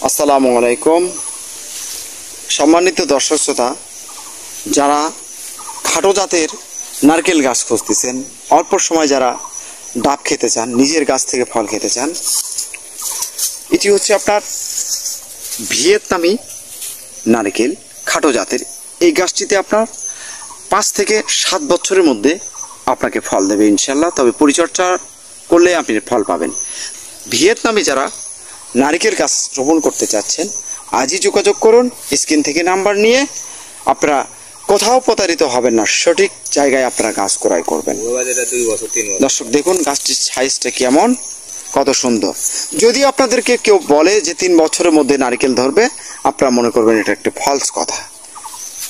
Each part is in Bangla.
আসসালামু আলাইকুম। সম্মানিত দর্শক শ্রোতা, যারা খাটো জাতের নারকেল গাছ খুঁজতেছেন, অল্প সময় যারা ডাব খেতে চান, নিজের গাছ থেকে ফল খেতে চান, এটি হচ্ছে আপনার ভিয়েতনামি নারকেল খাটো জাতের। এই গাছটিতে আপনার 5 থেকে 7 বছরের মধ্যে আপনাকে ফল দেবে ইনশাল্লাহ। তবে পরিচর্যা করলে আপনি ফল পাবেন। ভিয়েতনামি যারা নারকেল গাছ রোপণ করতে চাচ্ছেন, আজই যোগাযোগ করুন। স্ক্রিন থেকে নাম্বার নিয়ে আপনারা কোথাও প্রতারিত হবেন না, সঠিক জায়গায় আপনারা গাছ ক্রয় করবেন। দর্শক দেখুন গাছটির সাইজটা কেমন, কত সুন্দর। যদি আপনাদেরকে কেউ বলে যে 3 বছরের মধ্যে নারকেল ধরবে, আপনারা মনে করবেন এটা একটা ফলস কথা।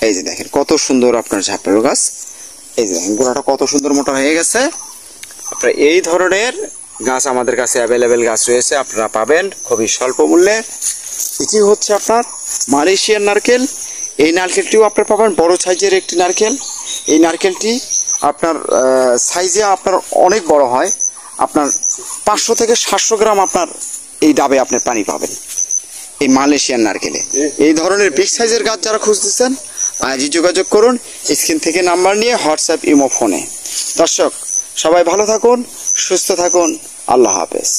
এই যে দেখেন কত সুন্দর আপনার ঝাপেরো গাছ। এই যে দেখেন গোড়াটা কত সুন্দর মোটা হয়ে গেছে। আপনারা এই ধরনের গাছ আমাদের কাছে অ্যাভেলেবেল গাছ রয়েছে, আপনারা পাবেন খুবই স্বল্প মূল্যে। এটি হচ্ছে আপনার মালয়েশিয়ান নারকেল। এই নারকেলটিও আপনারা পাবেন বড় সাইজের একটি নারকেল। এই নারকেলটি আপনার সাইজে আপনার অনেক বড় হয়। আপনার 500 থেকে 700 গ্রাম আপনার এই ডাবে আপনার পানি পাবেন এই মালয়েশিয়ান নারকেলে। এই ধরনের বিগ সাইজের গাছ যারা খুঁজতেছেন, আজই যোগাযোগ করুন স্ক্রিন থেকে নাম্বার নিয়ে, হোয়াটসঅ্যাপ, ইমো, ফোনে। দর্শক সবাই ভালো থাকুন, সুস্থ থাকুন। আল্লাহ হাফেজ।